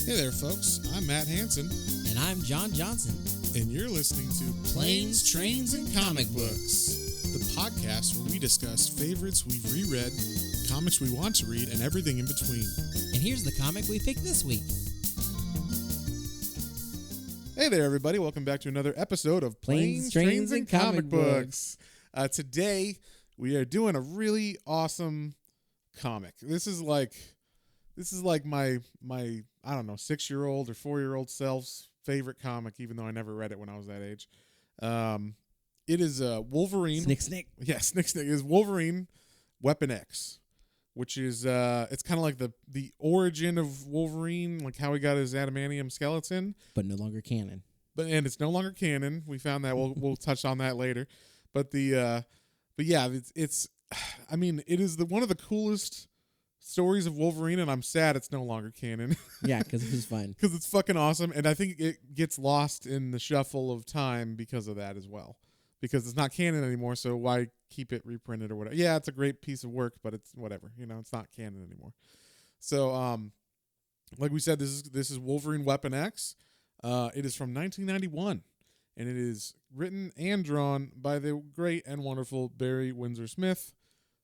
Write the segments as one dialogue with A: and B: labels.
A: Hey there, folks. I'm Matt Hansen,
B: And I'm John Johnson.
A: and you're listening to Planes, Trains, and Comic Books, the podcast where we discuss favorites we've reread, comics we want to read, and everything in between.
B: And here's the comic we picked this week.
A: Hey there, everybody. Welcome back to another episode of
B: Planes, Trains, and Comic Books.
A: Today, we are doing a really awesome comic. This is like my I don't know, 6-year-old or 4-year-old self's favorite comic, even though I never read it when I was that age. It is Wolverine.
B: Snick.
A: Yeah, Snick is Wolverine Weapon X, which is it's kind of like the origin of Wolverine, like how he got his adamantium skeleton,
B: But no longer canon.
A: and it's no longer canon. We found that. We'll touch on that later. But it's I mean, it is one of the coolest stories of Wolverine, and I'm sad it's no longer canon.
B: Yeah, because it was fun.
A: Because it's fucking awesome, and I think it gets lost in the shuffle of time because of that as well. Because it's not canon anymore, so why keep it reprinted or whatever? Yeah, it's a great piece of work, but it's whatever. It's not canon anymore. So, like we said, this is Wolverine Weapon X. It is from 1991, and it is written and drawn by the great and wonderful Barry Windsors-Smith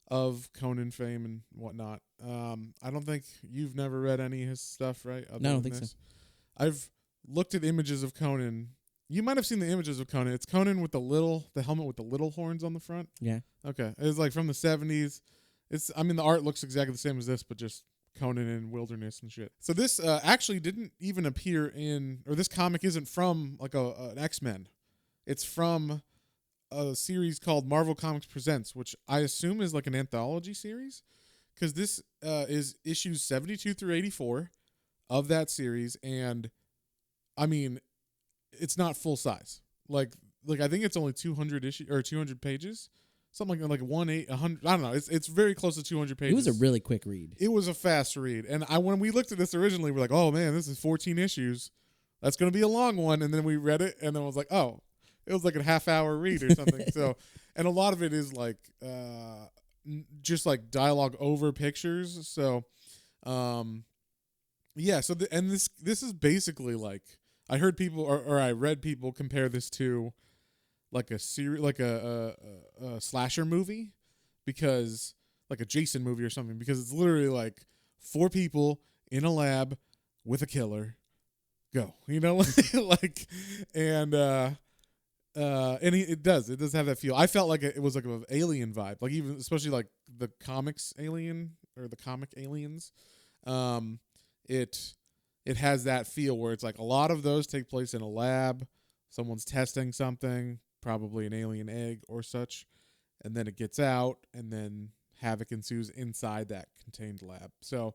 A: of Conan fame and whatnot. I don't think you've never read any of his stuff, right?
B: No, I don't think so.
A: I've looked at images of Conan. You might have seen the images of Conan. It's Conan with the helmet with the little horns on the front.
B: Yeah.
A: Okay. It's like from the 70s. The art looks exactly the same as this, but just Conan in wilderness and shit. So this actually didn't even appear this comic isn't from like an X-Men. It's from a series called Marvel Comics Presents, which I assume is like an anthology series, because this is issues 72 through 84 of that series, and I mean, it's not full size. Like I think it's only 200 issues or 200 pages, something like 100. I don't know. It's very close to 200 pages.
B: It was a really quick read.
A: It was a fast read, and when we looked at this originally, we're like, oh man, this is 14 issues. That's gonna be a long one, and then we read it, and then I was like, oh. It was like a half-hour read or something. So, and a lot of it is like just like dialogue over pictures. So, yeah. So, this is basically like I heard people or I read people compare this to like a slasher movie, because like a Jason movie or something, because it's literally like 4 people in a lab with a killer. Go, like it does have that feel. I felt like it was like an alien vibe, like even especially like the comics Alien or the comic Aliens. It has that feel where it's like a lot of those take place in a lab. Someone's testing something, probably an alien egg or such, and then it gets out, and then havoc ensues inside that contained lab. So,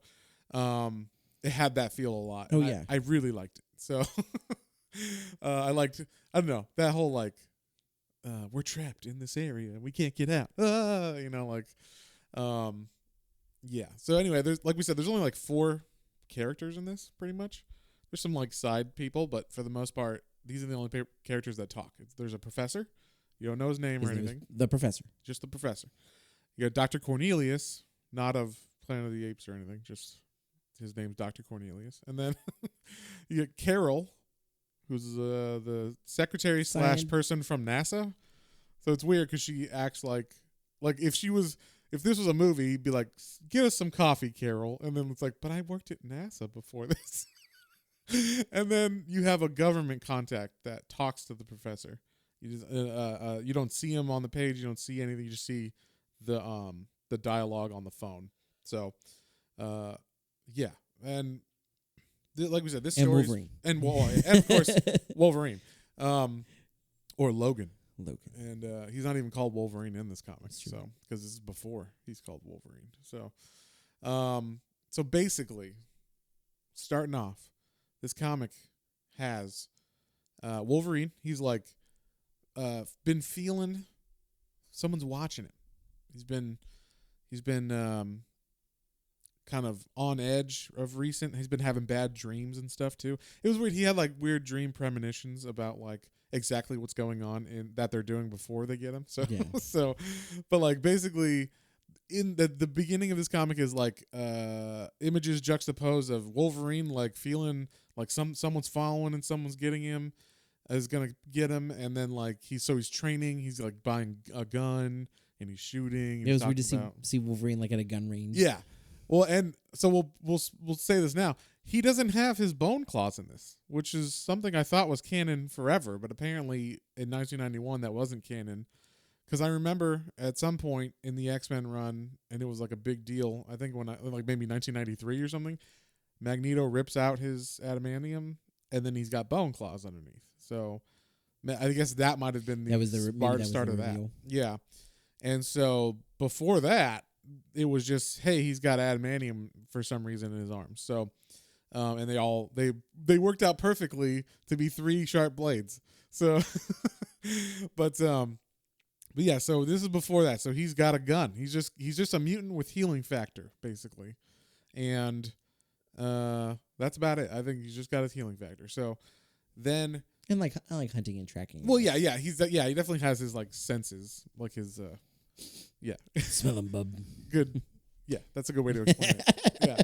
A: it had that feel a lot.
B: Oh yeah,
A: I really liked it. So. I liked, I don't know, that whole like, we're trapped in this area and we can't get out. Yeah. So anyway, like we said, there's only like 4 characters in this, pretty much. There's some like side people, but for the most part, these are the only characters that talk. There's a professor. You don't know his name or anything.
B: The professor. Just
A: the professor. You got Dr. Cornelius, not of Planet of the Apes or anything. Just his name's Dr. Cornelius. And then you get Carol, who's the secretary / person from NASA. So it's weird because she acts like if this was a movie, he'd be like, get us some coffee, Carol. And then it's like, but I worked at NASA before this. And then you have a government contact that talks to the professor. You just you don't see him on the page. You don't see anything. You just see the dialogue on the phone. So, yeah. And like we said, this story and of course Wolverine, or Logan. And he's not even called Wolverine in this comic, so because this is before he's called Wolverine. So, so basically, starting off, this comic has Wolverine. He's like been feeling someone's watching him. He's been kind of on edge of recent. He's been having bad dreams and stuff too. It was weird. He had like weird dream premonitions about like exactly what's going on in that they're doing before they get him. So,
B: yeah.
A: But like basically in the beginning of this comic is like images juxtaposed of Wolverine like feeling like someone's following and someone's getting him, is gonna get him, and then like he's training, he's like buying a gun and he's shooting. And
B: It was weird to see Wolverine like at a gun range.
A: Yeah, well, and so we'll say this now. He doesn't have his bone claws in this, which is something I thought was canon forever, but apparently in 1991 that wasn't canon. Because I remember at some point in the X-Men run, and it was like a big deal. I think when like maybe 1993 or something, Magneto rips out his adamantium, and then he's got bone claws underneath. So I guess that might have been the start of that. Yeah, and so before that, it was just, hey, he's got adamantium for some reason in his arms. So, and they worked out perfectly to be 3 sharp blades. So, but yeah, so this is before that. So he's got a gun. He's just a mutant with healing factor, basically, and that's about it. I think he's just got his healing factor. So then,
B: and like I like hunting and tracking.
A: Well, yeah, he definitely has his like senses, like his
B: smell him, bub.
A: Good, yeah, that's a good way to explain it. Yeah,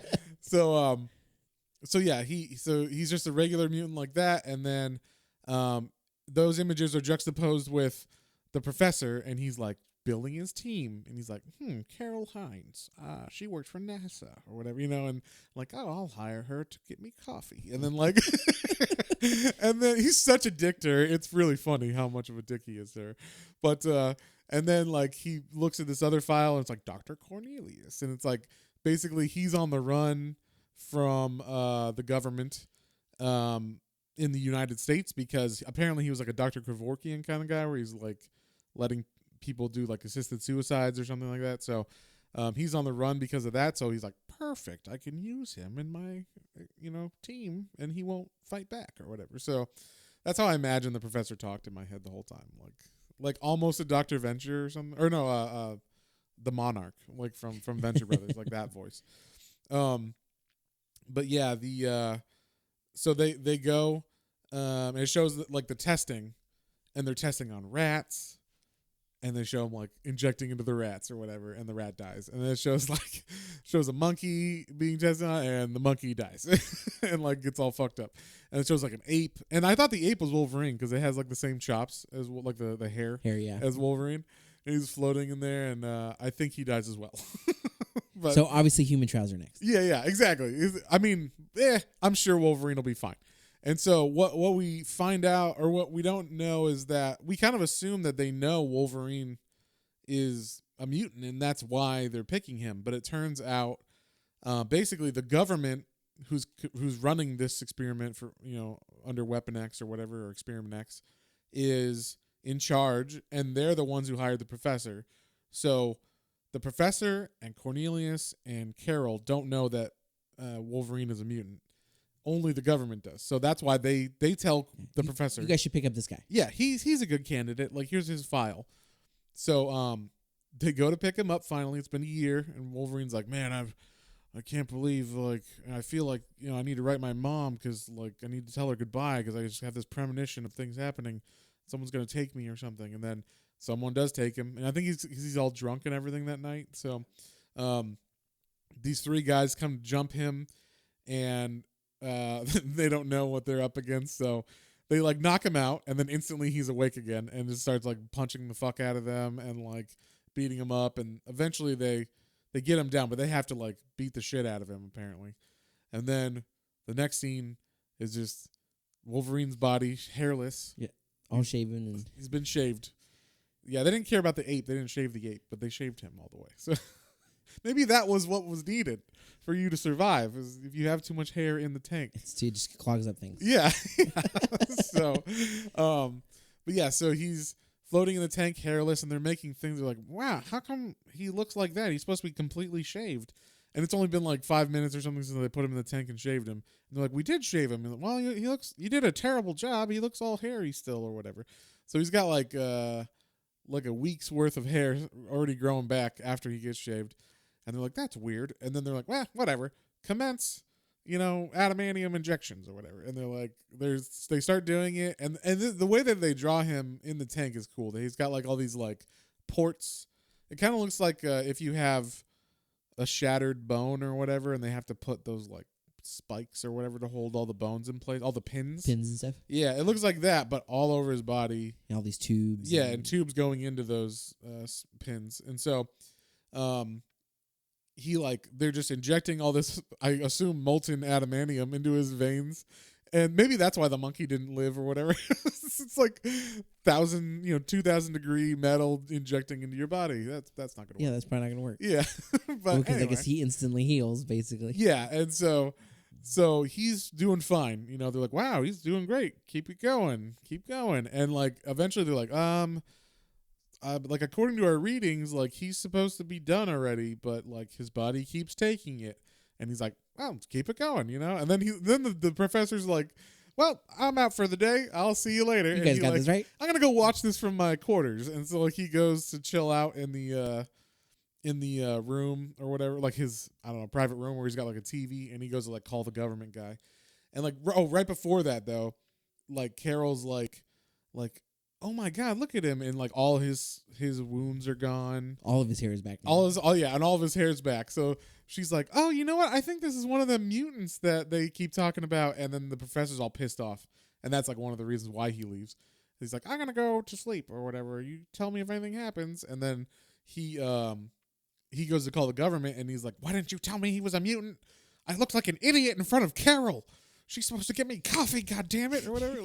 A: so yeah, he's just a regular mutant like that, and then those images are juxtaposed with the professor, and he's like building his team, and he's like, Carol Hines, she worked for NASA or whatever, and like, oh, I'll hire her to get me coffee, and then like, and then he's such a dick to her. It's really funny how much of a dick he is to her, but and then like he looks at this other file, and it's like Dr. Cornelius, and it's like basically he's on the run from the government in the United States, because apparently he was like a Dr. Kevorkian kind of guy where he's like letting people do like assisted suicides or something like that. So he's on the run because of that. So he's like, perfect, I can use him in my team, and he won't fight back or whatever. So that's how I imagine the professor talked in my head the whole time, like almost a Dr. Venture or something, or no, the Monarch, like from Venture Brothers, like that voice. But yeah, so they go, and it shows that, like, the testing, and they're testing on rats, and they show them like injecting into the rats or whatever, and the rat dies, and then it shows a monkey being tested on, and the monkey dies, and like gets all fucked up, and it shows like an ape, and I thought the ape was Wolverine because it has like the same chops as like the hair
B: yeah,
A: as Wolverine, and he's floating in there, and I think he dies as well. But,
B: so obviously human trials are next.
A: Yeah, exactly. I mean, I'm sure Wolverine will be fine. And so what we find out, or what we don't know, is that we kind of assume that they know Wolverine is a mutant, and that's why they're picking him. But it turns out, basically, the government who's running this experiment for under Weapon X or whatever, or Experiment X, is in charge, and they're the ones who hired the professor. So the professor and Cornelius and Carol don't know that Wolverine is a mutant. Only the government does. So that's why they tell the professor,
B: you guys should pick up this guy.
A: Yeah, he's a good candidate. Like, here's his file. So they go to pick him up finally. It's been a year, and Wolverine's like, man, I can't believe, like, I feel like, I need to write my mom because, like, I need to tell her goodbye because I just have this premonition of things happening. Someone's going to take me or something. And then someone does take him. And I think he's all drunk and everything that night. So these 3 guys come to jump him, and they don't know what they're up against, so they like knock him out, and then instantly he's awake again and just starts like punching the fuck out of them and like beating him up, and eventually they get him down, but they have to like beat the shit out of him apparently. And then the next scene is just Wolverine's body, hairless,
B: all shaven, and
A: he's been shaved. Yeah, they didn't care about the ape. They didn't shave the ape, but they shaved him all the way. So maybe that was what was needed for you to survive, is if you have too much hair in the tank.
B: It just clogs up things.
A: Yeah. So, but yeah, so he's floating in the tank hairless, and they're making things. They're like, wow, how come he looks like that? He's supposed to be completely shaved. And it's only been like 5 minutes or something since they put him in the tank and shaved him. And they're like, we did shave him. And like, well, you did a terrible job. He looks all hairy still or whatever. So he's got like a week's worth of hair already growing back after he gets shaved. And they're like, that's weird. And then they're like, well, whatever. Commence, adamantium injections or whatever. And they're like, they start doing it. And the way that they draw him in the tank is cool. He's got like all these like ports It kind of looks like if you have a shattered bone or whatever, and they have to put those like spikes or whatever to hold all the bones in place, all the pins
B: and stuff.
A: Yeah, it looks like that, but all over his body.
B: And all these tubes.
A: Yeah, and tubes going into those pins, and so, he like they're just injecting all this, I assume, molten adamantium into his veins. And maybe that's why the monkey didn't live or whatever. It's like 2,000 degree metal injecting into your body. That's not gonna work.
B: Yeah, that's probably not gonna work.
A: Yeah, but
B: because
A: anyway.
B: I guess he instantly heals, basically.
A: Yeah, and so he's doing fine. They're like, wow, he's doing great. Keep it going, keep going. And like eventually they're like, like according to our readings, like he's supposed to be done already, but like his body keeps taking it. And he's like, well, keep it going, And then the professor's like, well, I'm out for the day. I'll see you later.
B: You guys got this, right?
A: I'm gonna go watch this from my quarters. And so like he goes to chill out in the room or whatever, like his, I don't know, private room where he's got like a TV, and he goes to like call the government guy. And like, right before that though, like Carol's like, oh my God, look at him. And like all his wounds are gone.
B: All of his hair is back now.
A: And all of his hair is back. So she's like, oh, you know what? I think this is one of the mutants that they keep talking about. And then the professor's all pissed off. And that's like one of the reasons why he leaves. He's like, I'm going to go to sleep or whatever. You tell me if anything happens. And then he goes to call the government, and he's like, why didn't you tell me he was a mutant? I looked like an idiot in front of Carol. She's supposed to get me coffee, goddammit, or whatever.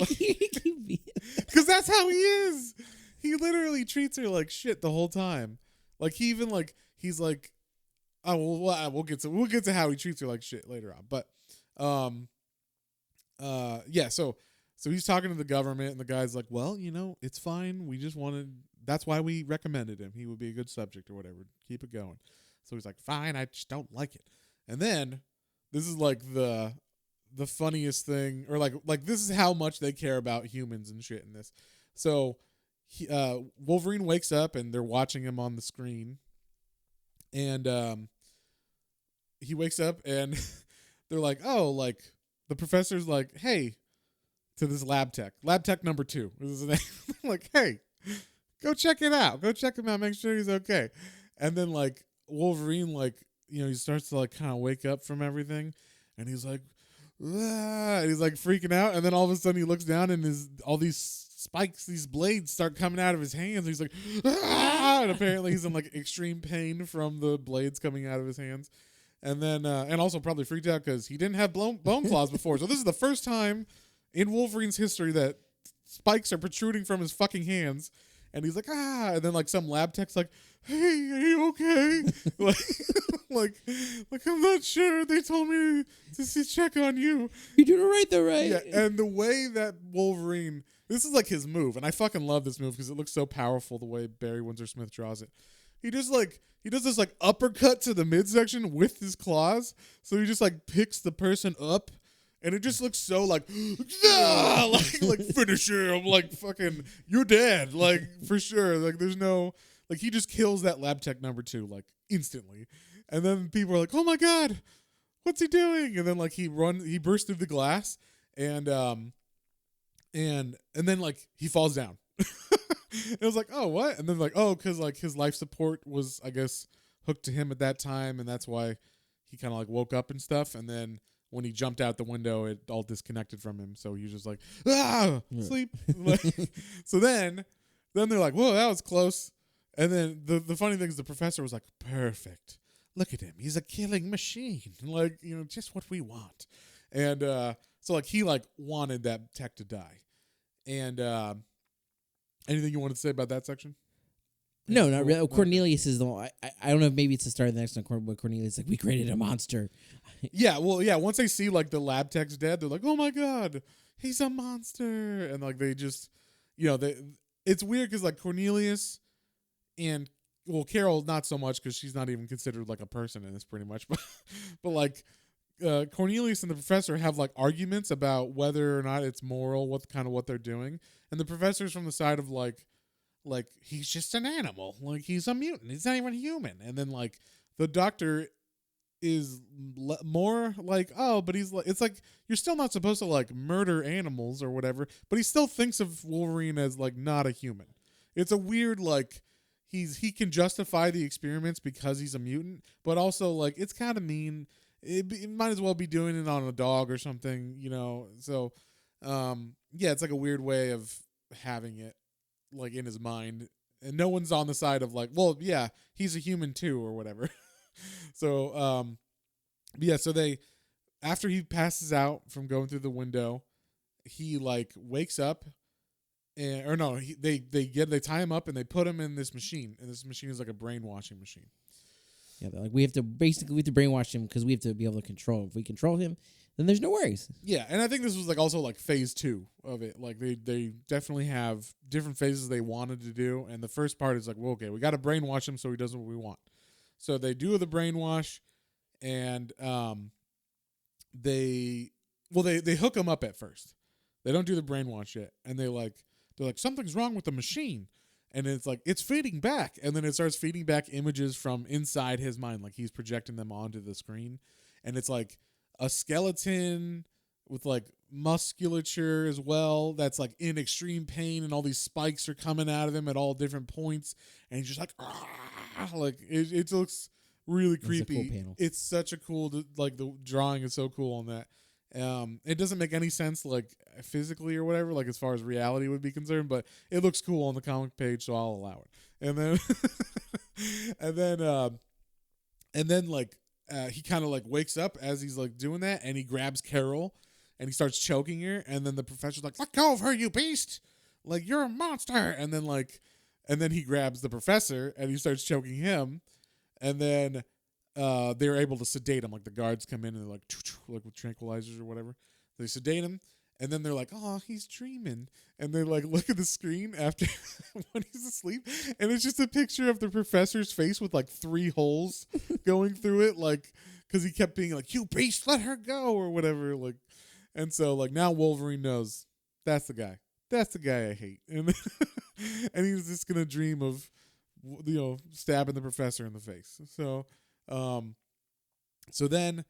A: Because that's how he is. He literally treats her like shit the whole time. Like he even like he's like, oh well, we'll get to how he treats her like shit later on. But yeah. So he's talking to the government, and the guy's like, well, it's fine. We just wanted. That's why we recommended him. He would be a good subject or whatever. Keep it going. So he's like, fine. I just don't like it. And then this is like the funniest thing, or like this is how much they care about humans and shit in this. So Wolverine wakes up, and they're watching him on the screen, and he wakes up, and they're like, oh, like the professor's like, hey, to this lab tech number 2, this is his name. Like, hey, go check it out, make sure he's okay. And then like Wolverine, like, he starts to like kind of wake up from everything, and he's like, and he's like freaking out, and then all of a sudden he looks down, and all these spikes, these blades start coming out of his hands, and he's like, and apparently he's in like extreme pain from the blades coming out of his hands. And then and also probably freaked out because he didn't have bone claws before. So this is the first time in Wolverine's history that spikes are protruding from his fucking hands. And he's like, and then like some lab tech's like, hey, are you okay? like I'm not sure. They told me to check on you.
B: You're doing it right though, right?
A: Yeah, and the way that Wolverine, this is like his move, and I fucking love this move because it looks so powerful the way Barry Windsors-Smith draws it. He does this like uppercut to the midsection with his claws. So he just like picks the person up. And it just looks so like finish him, like fucking, you're dead, like for sure. Like there's no, like he just kills that lab tech number 2 like instantly. And then people are like, oh my God, what's he doing? And then like he bursts through the glass, and then like he falls down. It was like, oh, what? And then like, oh, because like his life support was, I guess, hooked to him at that time, and that's why he kind of like woke up and stuff. And then when he jumped out the window, it all disconnected from him. So he was just like, sleep. So then they're like, whoa, that was close. And then the funny thing is the professor was like, perfect. Look at him. He's a killing machine. Like, just what we want. And so like he like wanted that tech to die. And anything you wanted to say about that section?
B: No, not really. Cornelius is the one. I don't know if maybe it's the start of the next one, but Cornelius is like, we created a monster.
A: Yeah, well, yeah, once they see, like, the lab tech's dead, they're like, oh, my God, he's a monster. And, like, they just, it's weird because, like, Cornelius and, well, Carol, not so much because she's not even considered, like, a person in this pretty much. But like, Cornelius and the professor have, like, arguments about whether or not it's moral, what they're doing. And the professor's from the side of, like, he's just an animal. Like, he's a mutant. He's not even human. And then, like, the doctor is more like, oh, but he's like, it's like, you're still not supposed to, like, murder animals or whatever, but he still thinks of Wolverine as, like, not a human. It's a weird, like, he can justify the experiments because he's a mutant, but also like it's kind of mean. It might as well be doing it on a dog or something, you know. So, yeah, it's like a weird way of having it like in his mind, and no one's on the side of like, well, yeah, he's a human too or whatever. So, yeah, so they after he passes out from going through the window, he like wakes up. Or no, they tie him up and they put him in this machine, and this machine is like a brainwashing machine.
B: Yeah, they're like we have to brainwash him because we have to be able to control him. If we control him, then there's no worries.
A: Yeah, and I think this was like also like phase 2 of it. Like they definitely have different phases they wanted to do, and the first part is like, well, okay, we got to brainwash him so he does what we want. So they do the brainwash, and they hook him up at first. They don't do the brainwash yet, and they're like something's wrong with the machine. And it's like, it's feeding back. And then it starts feeding back images from inside his mind. Like he's projecting them onto the screen. And it's like a skeleton with like musculature as well. That's like in extreme pain. And all these spikes are coming out of him at all different points. And he's just like, ah! Like it looks really creepy.
B: It's a cool panel.
A: It's such a cool, like the drawing is so cool on that. It doesn't make any sense like physically or whatever, like as far as reality would be concerned, but it looks cool on the comic page, so I'll allow it. And then and then like he kind of like wakes up as he's like doing that, and he grabs Carol and he starts choking her, and then the professor's like, let go of her, you beast, like you're a monster. And then he grabs the professor and he starts choking him, and then they're able to sedate him. Like the guards come in and they're like with tranquilizers or whatever. They sedate him, and then they're like, "Oh, he's dreaming." And they like look at the screen after when he's asleep, and it's just a picture of the professor's face with like 3 holes going through it, like because he kept being like, "You beast, let her go" or whatever. Like, and so like now Wolverine knows that's the guy. That's the guy I hate, and and he's just gonna dream of stabbing the professor in the face. So. So then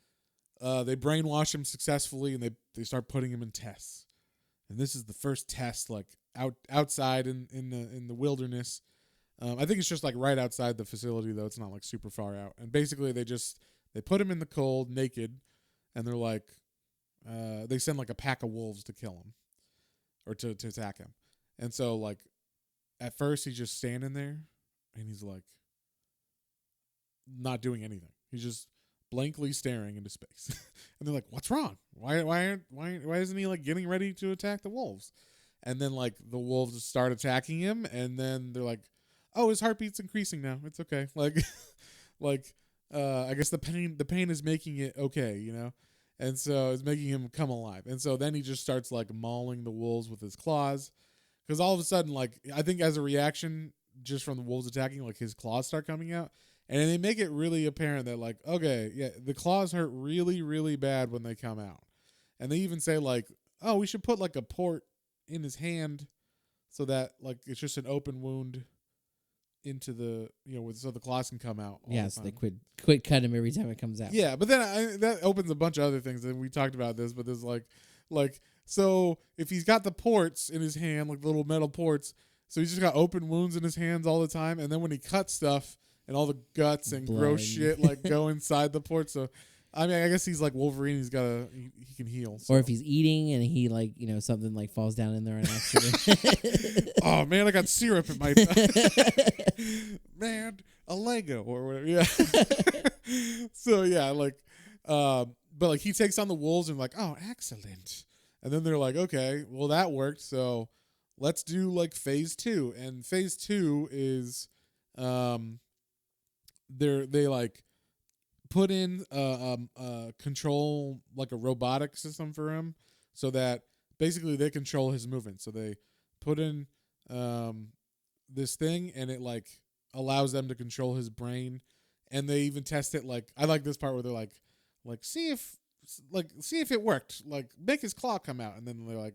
A: they brainwash him successfully, and they start putting him in tests. And this is the first test, like outside in the wilderness. I think it's just like right outside the facility, though. It's not like super far out. And basically they put him in the cold, naked, and they're like they send like a pack of wolves to kill him or to attack him. And so like at first he's just standing there, and he's like not doing anything. He's just blankly staring into space. And they're like, "What's wrong? Why isn't he like getting ready to attack the wolves?" And then like the wolves start attacking him, and then they're like, "Oh, his heartbeat's increasing now. It's okay." Like I guess the pain is making it okay, you know? And so it's making him come alive. And so then he just starts like mauling the wolves with his claws. Because all of a sudden, like, I think as a reaction just from the wolves attacking, like his claws start coming out. And they make it really apparent that, like, okay, yeah, the claws hurt really, really bad when they come out. And they even say, like, oh, we should put, like, a port in his hand so that, like, it's just an open wound into the, so the claws can come out.
B: Yeah, so they quit cut him every time it comes out.
A: Yeah, but then that opens a bunch of other things. And we talked about this, but there's, like, so if he's got the ports in his hand, like little metal ports, so he's just got open wounds in his hands all the time. And then when he cuts stuff, and all the guts and
B: blood.
A: Gross shit like go inside the port. So, I mean, I guess he's like Wolverine. He can heal. So.
B: Or if he's eating and he like something like falls down in there on accident.
A: Oh man, I got syrup in my man, a Lego or whatever. Yeah. So yeah, like, but like he takes on the wolves and like, oh, excellent. And then they're like, okay, well that worked. So let's do like phase 2, and phase 2 is, they like put in control, like a robotic system for him, so that basically they control his movement. So they put in this thing, and it like allows them to control his brain. And they even test it. Like, I like this part where they're like see if it worked, like make his claw come out. And then they're like,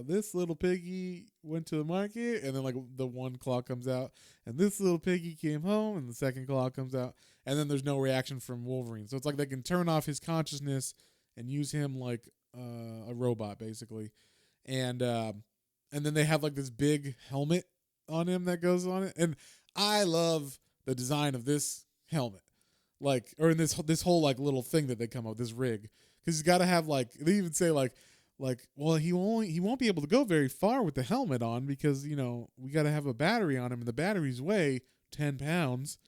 A: this little piggy went to the market, and then like the one claw comes out, and this little piggy came home, and the second claw comes out, and then there's no reaction from Wolverine. So it's like they can turn off his consciousness and use him like a robot basically. And then they have like this big helmet on him that goes on it. And I love the design of this helmet, like, or in this whole like little thing that they come up with, this rig, because he's got to have like, they even say like, well, he won't be able to go very far with the helmet on because we got to have a battery on him, and the batteries weigh 10 pounds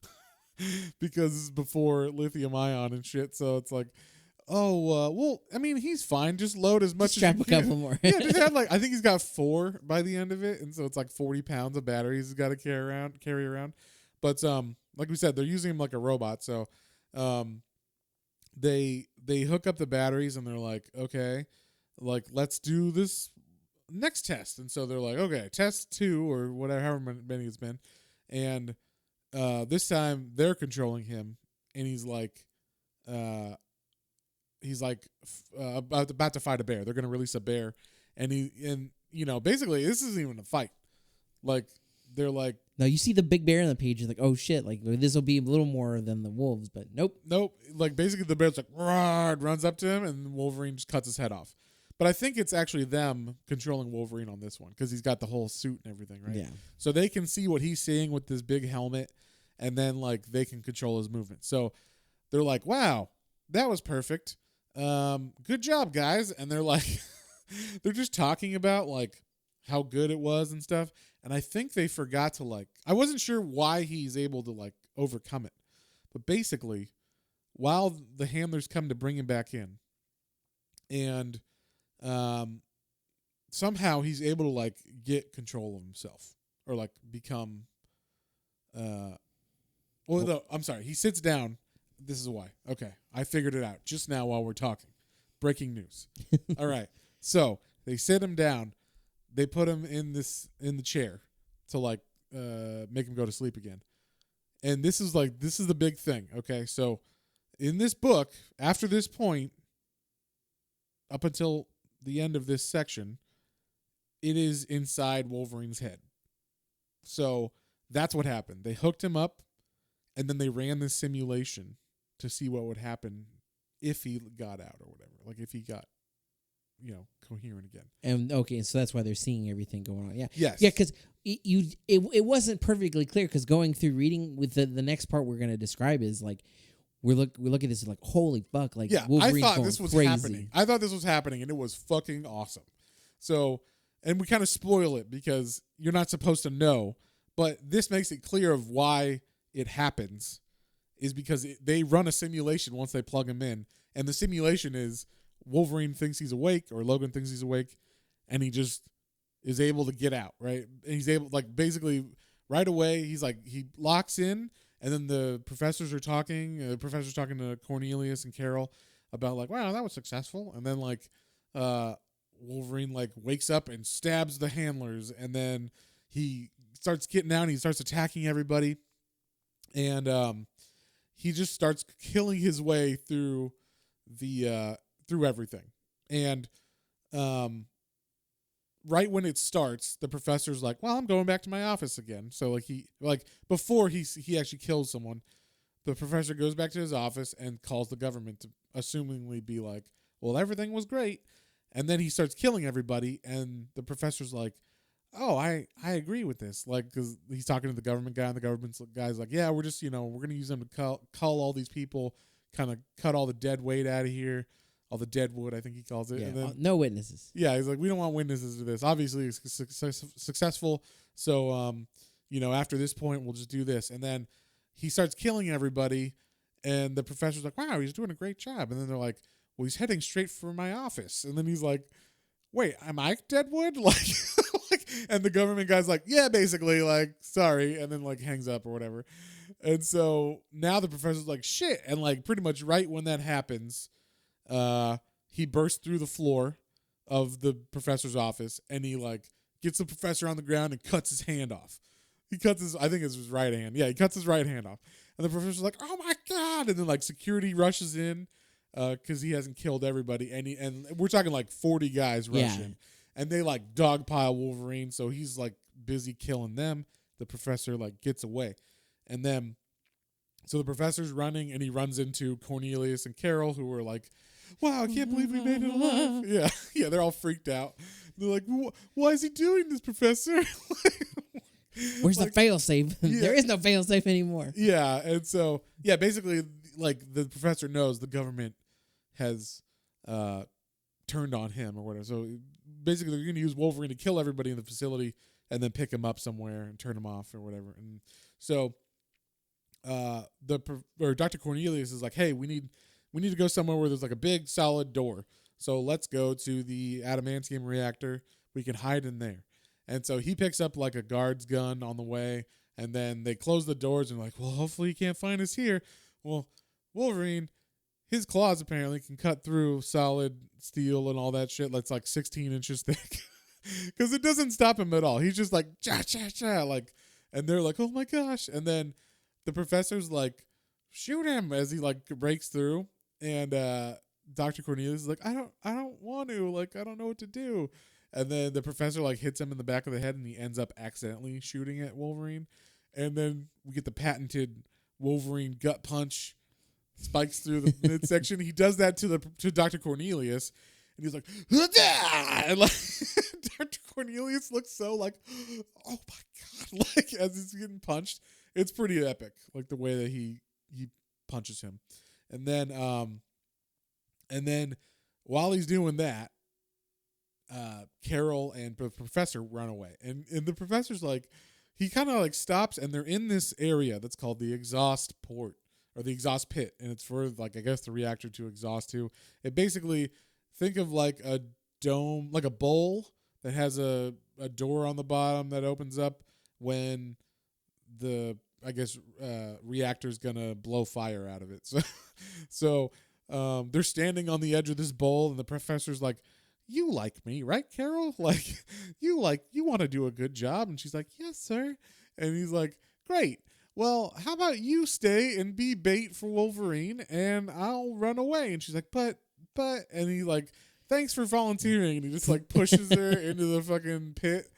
A: because this is before lithium ion and shit. So it's like, well, I mean, he's fine. Just load as much as
B: strap
A: you
B: a
A: can.
B: couple more.
A: Yeah, just have like, I think he's got 4 by the end of it, and so it's like 40 pounds of batteries he's got to carry around. But like we said, they're using him like a robot. So they hook up the batteries, and they're like, okay, like let's do this next test. And so they're like, okay, test 2 or whatever, however many it's been, and this time they're controlling him, and he's like about to fight a bear. They're going to release a bear, and basically this isn't even a fight. Like, they're like,
B: no, you see the big bear on the page, you're like, oh shit, like this will be a little more than the wolves, but nope.
A: Like, basically the bear's like, roar, runs up to him, and Wolverine just cuts his head off. But I think it's actually them controlling Wolverine on this one because he's got the whole suit and everything, right?
B: Yeah.
A: So they can see what he's seeing with this big helmet, and then like they can control his movement. So they're like, wow, that was perfect. Good job, guys. And they're like, they're just talking about like how good it was and stuff. And I think they forgot to like, I wasn't sure why he's able to like overcome it. But basically, while the handlers come to bring him back in, and somehow he's able to like get control of himself or like become, no, I'm sorry. He sits down. This is why. Okay. I figured it out just now while we're talking. Breaking news. All right. So they sit him down. They put him in the chair to like make him go to sleep again. And this is the big thing. Okay. So in this book, after this point, up until the end of this section, it is inside Wolverine's head. So that's what happened. They hooked him up, and then they ran this simulation to see what would happen if he got out or whatever. Like if he got, coherent again.
B: And okay, so that's why they're seeing everything going on. Yeah.
A: Yes.
B: Yeah, because it wasn't perfectly clear, because going through reading with the next part we're going to describe is like, we look at this like, holy fuck, like,
A: yeah,
B: Wolverine's
A: I thought
B: going
A: this was
B: crazy.
A: happening. I thought this was happening, and it was fucking awesome. So, and we kind of spoil it because you're not supposed to know, but this makes it clear of why it happens, is because they run a simulation once they plug him in, and the simulation is Wolverine thinks he's awake, or Logan thinks he's awake, and he just is able to get out, right? And he's able, like, basically right away, he's like, he locks in. And then the professors are talking. The professor's talking to Cornelius and Carol about like, wow, that was successful. And then like, Wolverine like wakes up and stabs the handlers, and then he starts getting out and he starts attacking everybody, and he just starts killing his way through through everything. And right when it starts, the professor's like, well, I'm going back to my office again. So like before he actually kills someone, the professor goes back to his office and calls the government to assumingly be like, well, everything was great. And then he starts killing everybody, and the professor's like, oh, I agree with this. Like, because he's talking to the government guy, and the government guy's like, yeah, we're just, we're going to use them to cull all these people, kind of cut all the dead weight out of here. All the dead wood, I think he calls it.
B: Yeah,
A: and then,
B: no witnesses.
A: Yeah, he's like, we don't want witnesses to this. Obviously, it's successful. So, after this point, we'll just do this. And then he starts killing everybody, and the professor's like, wow, he's doing a great job. And then they're like, well, he's heading straight for my office. And then he's like, wait, am I Deadwood? And the government guy's like, yeah, basically, like, sorry. And then, like, hangs up or whatever. And so now the professor's like, shit. And, like, pretty much right when that happens, he bursts through the floor of the professor's office, and he like gets the professor on the ground and cuts his hand off. He cuts I think it's his right hand. Yeah, he cuts his right hand off. And the professor's like, oh my God. And then like security rushes in, cause he hasn't killed everybody. And we're talking like 40 guys rush in, and they like dogpile Wolverine. So he's like busy killing them. The professor like gets away. And then, so the professor's running, and he runs into Cornelius and Carol, who are like, wow, I can't believe we made it alive. Yeah, they're all freaked out. They're like, why is he doing this, Professor?
B: Where's the failsafe?
A: Yeah.
B: There is no failsafe anymore.
A: Yeah, and so basically, like the professor knows the government has turned on him or whatever. So basically, they're going to use Wolverine to kill everybody in the facility and then pick him up somewhere and turn him off or whatever. And so Dr. Cornelius is like, hey, we need to go somewhere where there's like a big solid door. So let's go to the adamantium reactor. We can hide in there. And so he picks up like a guard's gun on the way, and then they close the doors and like, well, hopefully he can't find us here. Well, Wolverine, his claws apparently can cut through solid steel and all that shit that's like 16 inches thick. Because it doesn't stop him at all. He's just like, cha, cha, cha, like, and they're like, oh my gosh. And then the professor's like, shoot him as he like breaks through. And Dr. Cornelius is like, I don't want to, like, I don't know what to do. And then the professor like hits him in the back of the head and he ends up accidentally shooting at Wolverine. And then we get the patented Wolverine gut punch, spikes through the midsection. He does that to Dr. Cornelius, and he's like, ah! And like Dr. Cornelius looks so like, oh my god, like as he's getting punched. It's pretty epic, like the way that he punches him. And then while he's doing that, Carol and the professor run away. And the professor's like, he kind of like stops, and they're in this area that's called the exhaust port or the exhaust pit. And it's for like, I guess the reactor to exhaust to. It basically, think of like a dome, like a bowl that has a door on the bottom that opens up when the, I guess, reactor's gonna blow fire out of it. So they're standing on the edge of this bowl, and the professor's like, you like me, right, Carol? Like, you want to do a good job. And she's like, yes, sir. And he's like, great. Well, how about you stay and be bait for Wolverine, and I'll run away. And she's like, but, and he like, thanks for volunteering. And he just like pushes her into the fucking pit.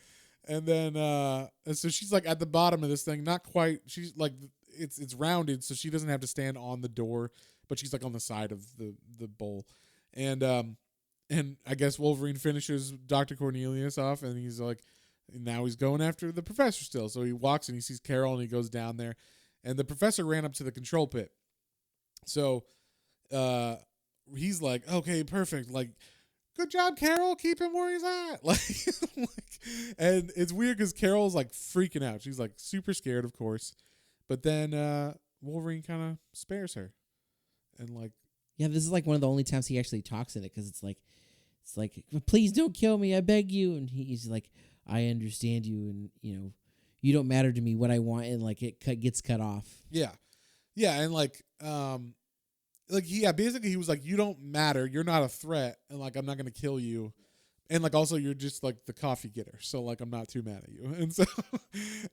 A: And then, and so she's like at the bottom of this thing, not quite, she's like, it's rounded, so she doesn't have to stand on the door, but she's like on the side of the bowl. And I guess Wolverine finishes Dr. Cornelius off, and he's like, now he's going after the professor still. So he walks and he sees Carol, and he goes down there, and the professor ran up to the control pit. So he's like, okay, perfect. Like, good job, Carol. Keep him where he's at. Like and it's weird because Carol's like freaking out. She's like super scared, of course. But then Wolverine kind of spares her. And like,
B: yeah, this is like one of the only times he actually talks in it, because it's like, please don't kill me, I beg you. And he's like, I understand you, and you don't matter to me. What I want, and like it gets cut off.
A: Yeah, and like basically he was like, you don't matter, you're not a threat, and like I'm not gonna kill you, and like also you're just like the coffee getter, so like I'm not too mad at you.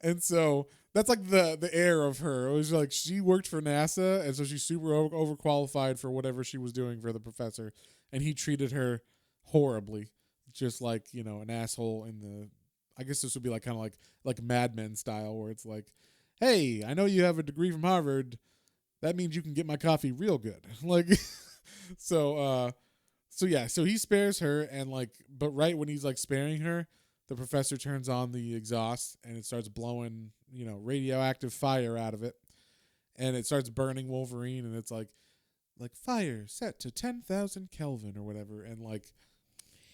A: And so that's like the air of her. It was like she worked for NASA, and so she's super overqualified for whatever she was doing for the professor, and he treated her horribly, just like an asshole in the. I guess this would be like kind of like Mad Men style, where it's like, hey, I know you have a degree from Harvard. That means you can get my coffee real good. Like, so he spares her, and like, but right when he's like sparing her, the professor turns on the exhaust, and it starts blowing, radioactive fire out of it, and it starts burning Wolverine, and it's like fire set to 10,000 Kelvin or whatever, and like,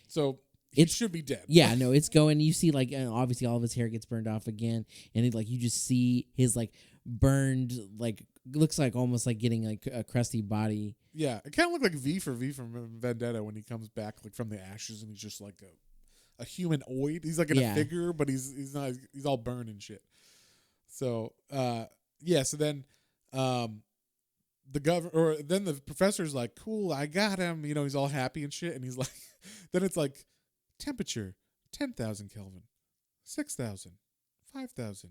A: so it should be dead.
B: Yeah, no, it's going. You see, like, obviously all of his hair gets burned off again, and like you just see his like burned, like, looks like almost like getting like a crusty body.
A: Yeah, it kind of looked like V from Vendetta when he comes back like from the ashes, and he's just like a humanoid. He's like in a figure, but he's not. He's all burned and shit. So so then then the professor's like, cool, I got him. He's all happy and shit, and he's like, then it's like, temperature 10,000 Kelvin, 6,000, 5,000,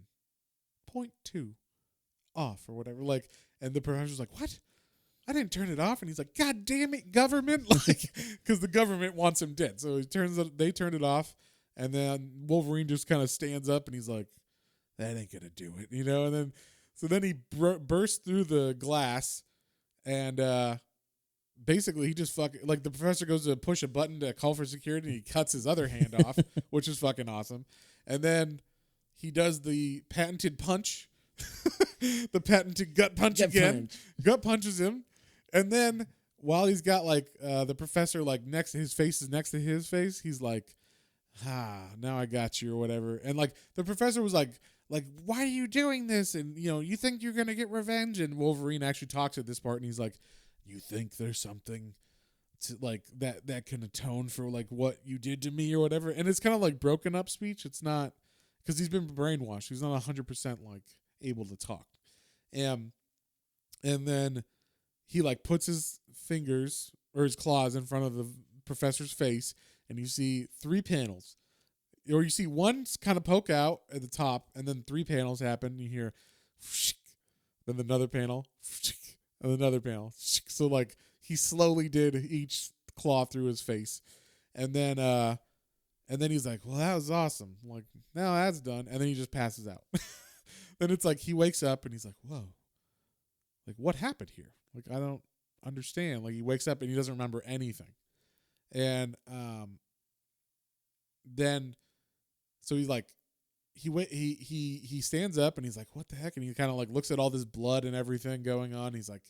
A: 0.2 off or whatever. Like, and the professor's like, what? I didn't turn it off. And he's like, God damn it, government! Like, because the government wants him dead. So they turn it off, and then Wolverine just kind of stands up, and he's like, that ain't gonna do it, And then he bursts through the glass, and basically he just like the professor goes to push a button to call for security, and he cuts his other hand off, which is fucking awesome. And then he does the patented punch, the patented gut punch again. Gut punches him, and then while he's got like the professor like next to his face is next to his face, he's like, now I got you or whatever. And like the professor was like, why are you doing this? And you think you're gonna get revenge? And Wolverine actually talks at this part, and he's like, you think there's something to like that can atone for like what you did to me or whatever? And it's kind of like broken up speech. It's not because he's been brainwashed. He's not 100% like able to talk. And then he like puts his fingers or his claws in front of the professor's face, and you see 3 panels. Or you see one kind of poke out at the top, and then 3 panels happen. You hear, then another panel, and another panel. So like he slowly did each claw through his face, and then he's like, "Well, that was awesome." I'm like, now that's done, and then he just passes out. Then it's like he wakes up and he's like, "Whoa, like what happened here? Like I don't understand." Like he wakes up and he doesn't remember anything, and then. So he's like, he stands up and he's like, what the heck? And he kind of like looks at all this blood and everything going on. He's like,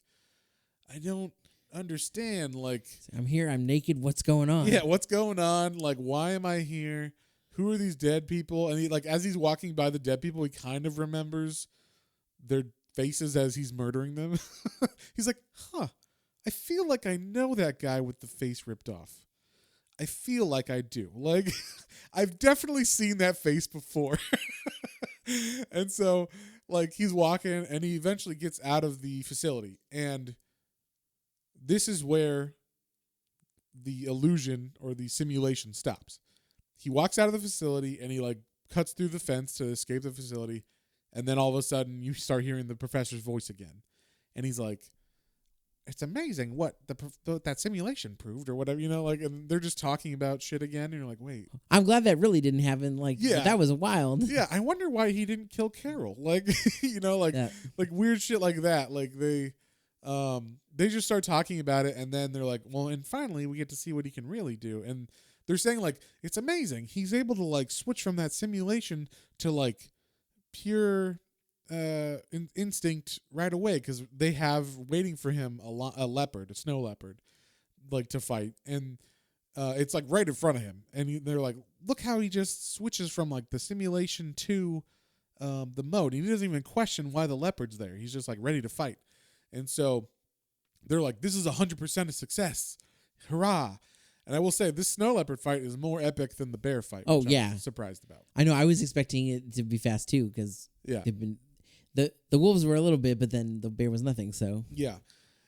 A: I don't understand. Like,
B: I'm here. I'm naked. What's going on?
A: Yeah, what's going on? Like, why am I here? Who are these dead people? And he like as he's walking by the dead people, he kind of remembers their faces as he's murdering them. He's like, I feel like I know that guy with the face ripped off. I feel like I do. Like, I've definitely seen that face before. And so, like, he's walking, and he eventually gets out of the facility. And this is where the illusion or the simulation stops. He walks out of the facility, and he, like, cuts through the fence to escape the facility. And then all of a sudden, you start hearing the professor's voice again. And he's like, it's amazing what that simulation proved or whatever, like, and they're just talking about shit again. And you're like, wait,
B: I'm glad that really didn't happen. Like, that was wild.
A: Yeah. I wonder why he didn't kill Carol. Like, like weird shit like that. Like they just start talking about it. And then they're like, well, and finally we get to see what he can really do. And they're saying like, it's amazing. He's able to like switch from that simulation to like pure, instinct right away because they have waiting for him a snow leopard, like to fight, and it's like right in front of him, and they're like, look how he just switches from like the simulation to the mode. He doesn't even question why the leopard's there. He's just like ready to fight, and so they're like, this is 100% a success, hurrah! And I will say this snow leopard fight is more epic than the bear fight.
B: Oh
A: which
B: yeah,
A: I'm surprised about.
B: I know. I was expecting it to be fast too because they've been. The wolves were a little bit, but then the bear was nothing. So
A: yeah,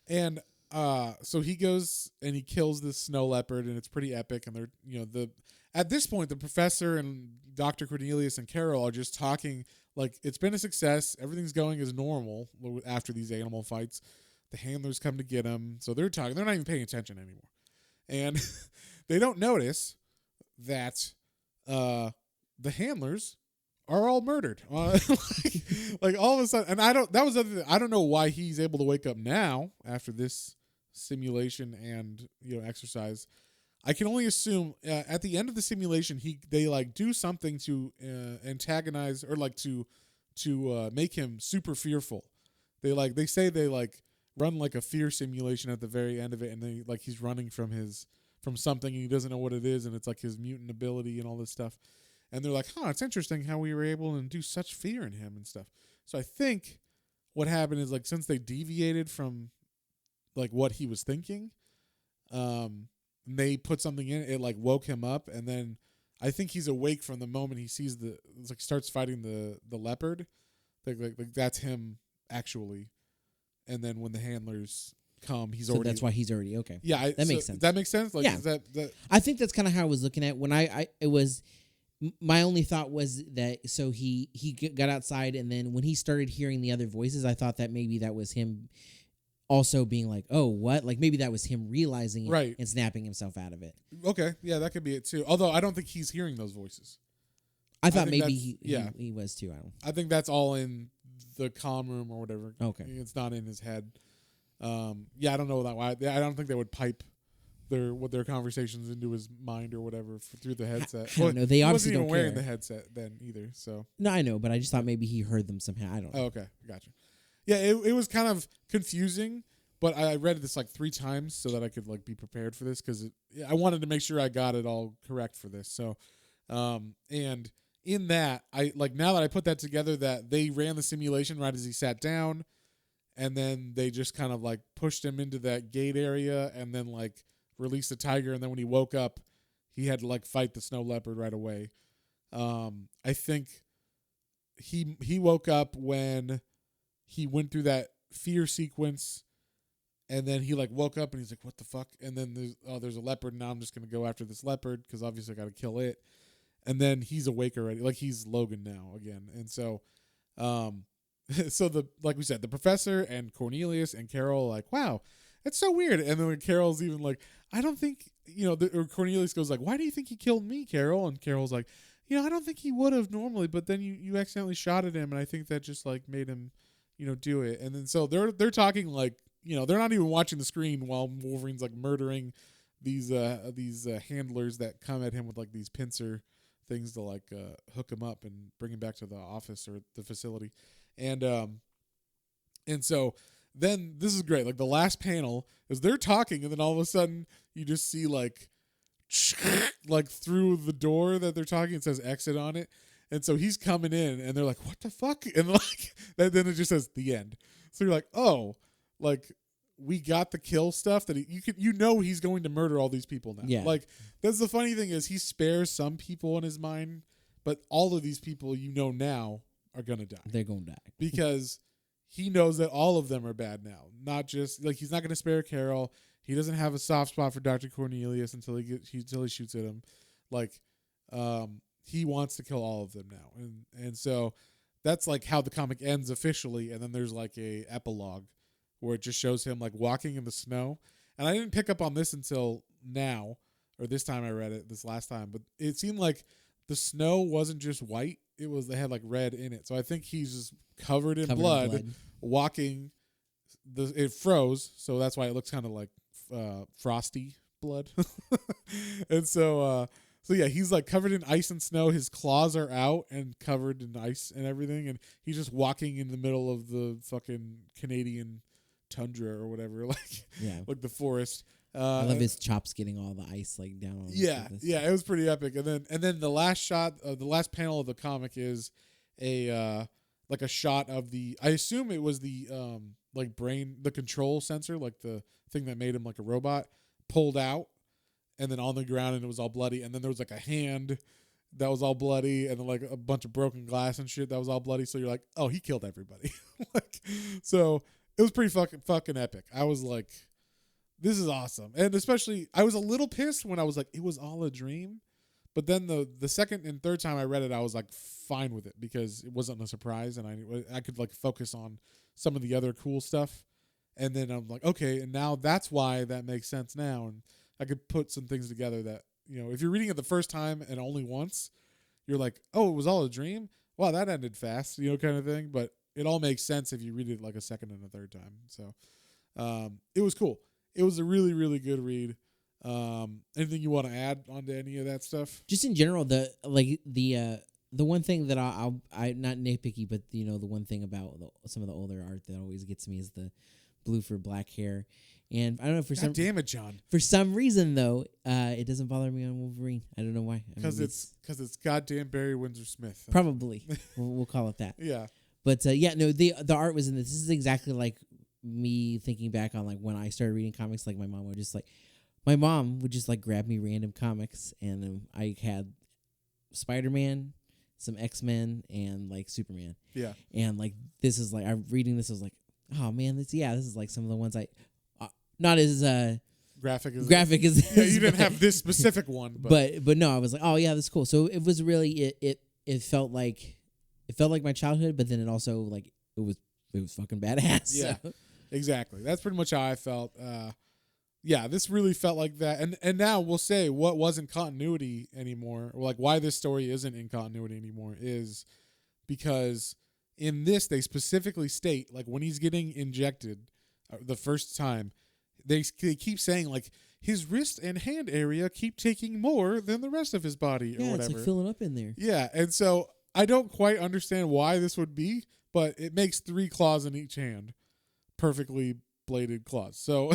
A: and so he goes and he kills this snow leopard, and it's pretty epic. And they're at this point the professor and Dr. Cornelius and Carol are just talking like it's been a success. Everything's going as normal after these animal fights. The handlers come to get them, so they're talking. They're not even paying attention anymore, and they don't notice that the handlers are all murdered. Like all of a sudden, and I don't know why he's able to wake up now after this simulation and exercise. I can only assume at the end of the simulation they like do something to antagonize or like to make him super fearful. They say they run like a fear simulation at the very end of it, and they like he's running from something and he doesn't know what it is, and it's like his mutant ability and all this stuff. And they're like, it's interesting how we were able to induce such fear in him and stuff. So I think what happened is like since they deviated from like what he was thinking, they put something in it like woke him up, and then I think he's awake from the moment he sees starts fighting the leopard. Like that's him actually. And then when the handlers come, he's already.
B: That's why he's already okay.
A: Yeah,
B: that makes sense.
A: That makes sense. Like,
B: yeah,
A: is that
B: I think that's kind of how I was looking at when it was. My only thought was that so he got outside, and then when he started hearing the other voices, I thought that maybe that was him also being like, oh, what? Like maybe that was him realizing it
A: right.
B: and snapping himself out of it.
A: Okay, yeah, that could be it too. Although I don't think he's hearing those voices.
B: I thought maybe he was too.
A: I think that's all in the comm room or whatever.
B: Okay.
A: It's not in his head. I don't know that why. I don't think they would pipe their conversations into his mind or whatever through the headset.
B: I don't know. They
A: he
B: obviously
A: wasn't even
B: don't
A: wearing
B: care.
A: the headset then either. So
B: No, I know, but I just thought maybe he heard them somehow. I don't know.
A: oh, okay, gotcha. Yeah, it was kind of confusing, but I read this like 3 times so that I could like be prepared for this because I wanted to make sure I got it all correct for this. So, and in that, I like now that I put that together, that they ran the simulation right as he sat down, and then they just kind of like pushed him into that gate area, and then like released the tiger, and then when he woke up, he had to like fight the snow leopard right away. I think he woke up when he went through that fear sequence, and then he like woke up and he's like, what the fuck? And then there's a leopard, and now I'm just gonna go after this leopard because obviously I gotta kill it. And then he's awake already, like he's Logan now again. And so so like we said, the professor and Cornelius and Carol are like, wow, that's so weird. And then when Carol's even like, I don't think, or Cornelius goes like, why do you think he killed me, Carol? And Carol's like, I don't think he would have normally, but then you accidentally shot at him, and I think that just like made him, do it. And then so they're talking like, they're not even watching the screen while Wolverine's like murdering these handlers that come at him with like these pincer things to like hook him up and bring him back to the office or the facility. And so then this is great. Like the last panel is they're talking, and then all of a sudden you just see like through the door that they're talking, it says exit on it. And so he's coming in, and they're like, what the fuck? And like then it just says the end. So you're like, oh, like we got the kill stuff that he's going to murder all these people now.
B: Yeah.
A: Like that's the funny thing is he spares some people in his mind, but all of these people now are gonna die.
B: They're gonna die
A: because he knows that all of them are bad now. Not just like he's not gonna spare Carol. He doesn't have a soft spot for Dr. Cornelius until he shoots at him. Like, he wants to kill all of them now, and so that's like how the comic ends officially. And then there's like a epilogue where it just shows him like walking in the snow. And I didn't pick up on this until now, or this time I read it this last time, but it seemed like the snow wasn't just white. They had like red in it. So I think he's just covered in blood walking. It froze. So that's why it looks kind of like frosty blood. And so yeah, he's like covered in ice and snow. His claws are out and covered in ice and everything. And he's just walking in the middle of the fucking Canadian tundra or whatever, like the forest.
B: I love his chops getting all the ice like down on
A: it was pretty epic. And then the last shot, the last panel of the comic is a shot of I assume it was the the control sensor, like the thing that made him like a robot, pulled out, and then on the ground, and it was all bloody. And then there was like a hand that was all bloody, and then like a bunch of broken glass and shit that was all bloody. So you're like, oh, he killed everybody. So it was pretty fucking epic. I was like, this is awesome. And especially, I was a little pissed when I was like, it was all a dream. But then the second and third time I read it, I was like fine with it because it wasn't a surprise, and I could like focus on some of the other cool stuff. And then I'm like, okay, and now that's why that makes sense now. And I could put some things together that, if you're reading it the first time and only once, you're like, oh, it was all a dream? Wow, that ended fast, kind of thing. But it all makes sense if you read it like a second and a third time. So it was cool. It was a really, really good read. Anything you want to add onto any of that stuff?
B: Just in general, the one thing that I'm not nitpicky, but the one thing about some of the older art that always gets me is the blue for black hair. And I don't know
A: damn it, John.
B: For some reason though, it doesn't bother me on Wolverine. I don't know why.
A: Because it's goddamn Barry Windsors-Smith.
B: Probably. we'll call it that.
A: Yeah.
B: But the art was in this. This is exactly like me thinking back on like when I started reading comics. Like my mom would just like grab me random comics, and I had Spider-Man, some X-Men, and like Superman.
A: Yeah.
B: And like this is like I'm reading this, I was like, oh man, this is like some of the ones I not as graphic as
A: yeah, you didn't have this specific one,
B: but no, I was like, oh yeah, that's cool. So it was really it felt like my childhood, but then it also like it was fucking badass.
A: Yeah.
B: So.
A: Exactly. That's pretty much how I felt. Yeah, this really felt like that. And now we'll say what wasn't continuity anymore, or like why this story isn't in continuity anymore, is because in this they specifically state, like when he's getting injected the first time, they keep saying like his wrist and hand area keep taking more than the rest of his body or
B: Yeah,
A: whatever.
B: it's like filling up in there.
A: Yeah, and so I don't quite understand why this would be, but it makes 3 claws in each hand, perfectly bladed claws. So,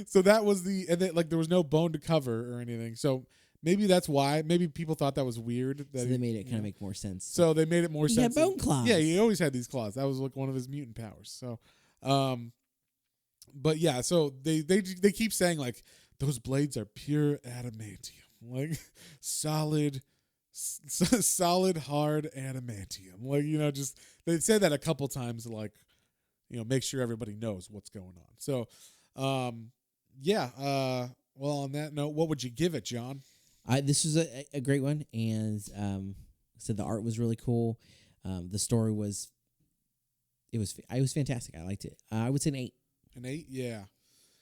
A: so that was and then, like there was no bone to cover or anything. So maybe that's why. Maybe people thought that was weird. That
B: So they made it kind of make more sense.
A: So they made it more
B: he
A: sense.
B: He had bone claws.
A: Yeah, he always had these claws. That was like one of his mutant powers. So, but yeah, so they keep saying like those blades are pure adamantium, like solid hard adamantium. Like just they say that a couple times, to like make sure everybody knows what's going on. So, yeah. Well, on that note, what would you give it, John?
B: This was a great one, and said the art was really cool. The story was fantastic. I liked it. I would say an 8.
A: An 8, yeah.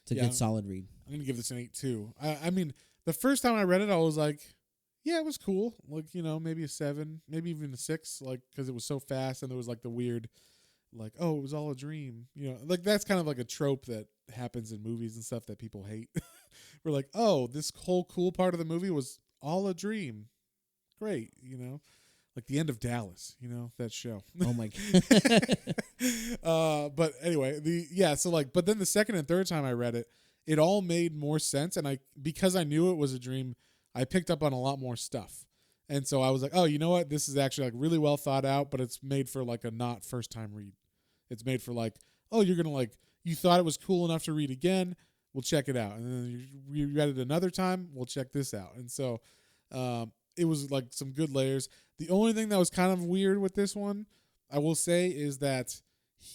B: It's a good solid read.
A: I'm gonna give this an 8 too. I mean, the first time I read it, I was like, yeah, it was cool. Like maybe a 7, maybe even a 6, like because it was so fast and there was like the weird, like it was all a dream. Like that's kind of like a trope that happens in movies and stuff that people hate. We're like, oh, this whole cool part of the movie was all a dream. Great, like the end of Dallas, that show.
B: Oh my
A: god. But anyway, but then the second and third time I read it, it all made more sense, and because I knew it was a dream, I picked up on a lot more stuff. And so I was like, oh, you know what? This is actually like really well thought out, but it's made for like a not first time read. It's made for like, oh, you're going to you thought it was cool enough to read again. We'll check it out. And then you read it another time. We'll check this out. And so it was like some good layers. The only thing that was kind of weird with this one, I will say, is that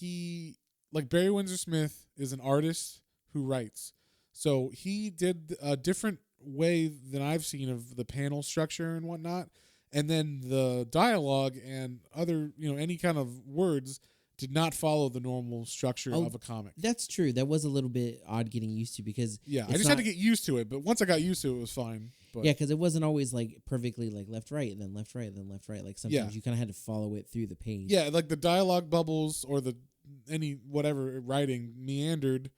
A: Barry Windsors-Smith is an artist who writes. So he did a different way than I've seen of the panel structure and whatnot. And then the dialogue and other, any kind of words did not follow the normal structure of a comic.
B: That's true. That was a little bit odd getting used to because
A: I just had to get used to it. But once I got used to it, it was fine. But
B: yeah, because it wasn't always like perfectly like left, right, and then left, right, and then left, right. Like sometimes you kind of had to follow it through the page.
A: Yeah, like the dialogue bubbles or any whatever writing meandered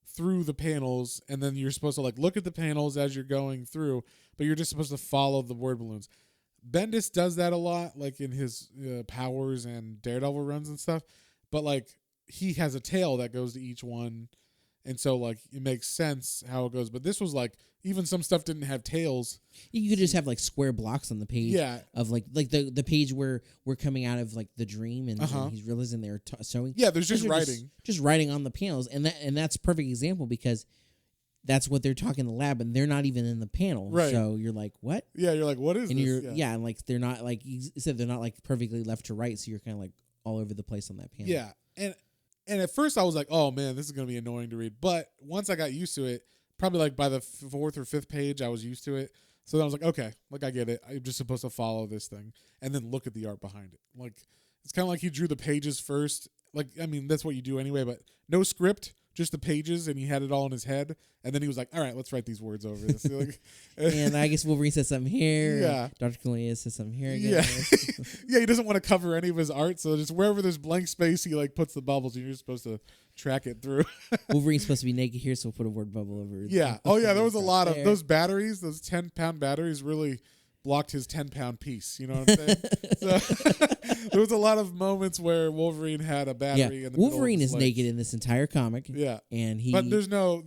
A: through the panels, and then you're supposed to like look at the panels as you're going through, but you're just supposed to follow the word balloons. Bendis does that a lot, like in his Powers and Daredevil runs and stuff, but like he has a tail that goes to each one, and so like it makes sense how it goes. But this was like even some stuff didn't have tails. You
B: could just have like square blocks on the page.
A: Yeah.
B: Of like the page where we're coming out of like the dream and he's realizing they're sewing.
A: Yeah, there's just writing.
B: Just writing on the panels, and that's a perfect example because that's what they're talking in the lab, and they're not even in the panel.
A: Right.
B: So you're like, what?
A: Yeah, you're like, what is
B: and
A: this?
B: And like they're not like you said, they're not like perfectly left to right, so you're kind of like all over the place on that panel.
A: Yeah, and at first I was like, oh man, this is gonna be annoying to read. But once I got used to it, probably like by the 4th or 5th page, I was used to it. So then I was like, okay, like I get it. I'm just supposed to follow this thing and then look at the art behind it. Like it's kind of like he drew the pages first. Like I mean, that's what you do anyway. But no script, just the pages, and he had it all in his head. And then he was like, all right, let's write these words over this. Like,
B: and I guess Wolverine said something here.
A: Yeah.
B: Dr. Cornelius said something here again.
A: Yeah. Yeah, he doesn't want to cover any of his art. So just wherever there's blank space, he like puts the bubbles and you're supposed to track it through.
B: Wolverine's supposed to be naked here, so we'll put a word bubble over it.
A: Yeah. Oh, yeah, there was a lot of those batteries, those 10-pound batteries really blocked his 10-pound piece. You know what I'm saying? So there was a lot of moments where Wolverine had a battery in the
B: Wolverine
A: middle of his
B: is
A: legs.
B: naked in this entire comic.
A: Yeah.
B: And
A: But there's no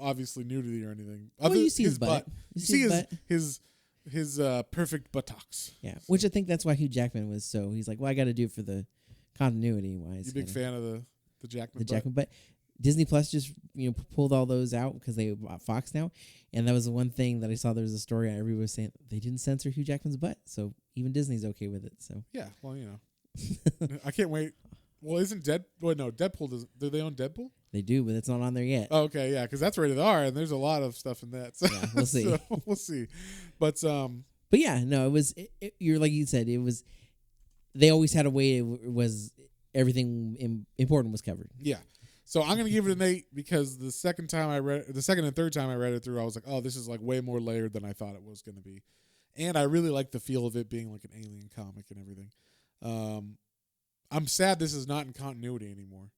A: obviously nudity or anything.
B: Well, you see his butt.
A: You see his perfect buttocks.
B: Yeah. Which I think that's why Hugh Jackman was so he's like, well, I got to do it for the continuity wise.
A: You a big fan of the Jackman butt?
B: Jackman butt. Disney Plus just pulled all those out because they bought Fox now, and that was the one thing that I saw. There was a story everybody was saying they didn't censor Hugh Jackman's butt, so even Disney's okay with it. So
A: yeah, well I can't wait. Well, isn't Deadpool? Do they own Deadpool?
B: They do, but it's not on there yet.
A: Oh, okay, yeah, because that's rated R, and there's a lot of stuff in that. So,
B: yeah, we'll see.
A: So we'll see, but
B: yeah, no, it was. You're like you said, it was. They always had a way. It was everything important was covered.
A: Yeah. So I'm gonna give it an 8 because the second and third time I read it through, I was like, oh, this is like way more layered than I thought it was gonna be, and I really like the feel of it being like an alien comic and everything. I'm sad this is not in continuity anymore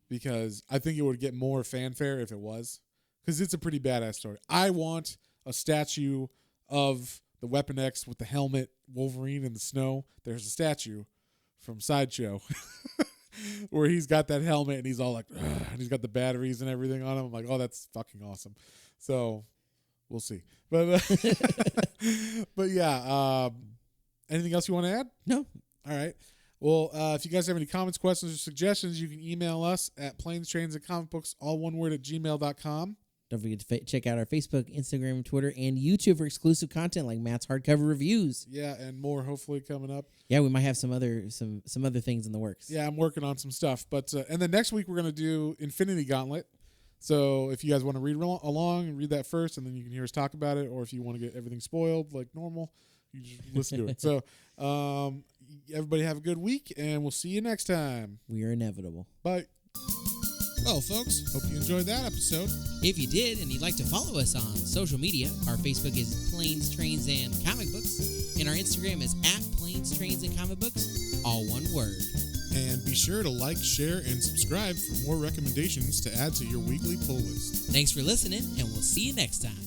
A: because I think it would get more fanfare if it was, because it's a pretty badass story. I want a statue of the Weapon X with the helmet, Wolverine in the snow. There's a statue from Sideshow where he's got that helmet and he's all like, and he's got the batteries and everything on him. I'm like, oh, that's fucking awesome. So we'll see. But but yeah, anything else you want to add?
B: No.
A: All right. Well, if you guys have any comments, questions, or suggestions, you can email us at planes, trains, and comic books, all one word, at gmail.com.
B: Don't forget to check out our Facebook, Instagram, Twitter, and YouTube for exclusive content like Matt's hardcover reviews.
A: Yeah, and more hopefully coming up.
B: Yeah, we might have some other things in the works.
A: Yeah, I'm working on some stuff. But and then next week we're going to do Infinity Gauntlet. So if you guys want to read along and read that first, and then you can hear us talk about it, or if you want to get everything spoiled like normal, you just listen to it. So everybody have a good week, and we'll see you next time.
B: We are inevitable.
A: Bye. Well, folks, hope you enjoyed that episode.
B: If you did and you'd like to follow us on social media, our Facebook is Planes, Trains, and Comic Books, and our Instagram is @Planes, Trains, and Comic Books, all one word.
A: And be sure to like, share, and subscribe for more recommendations to add to your weekly pull list.
B: Thanks for listening, and we'll see you next time.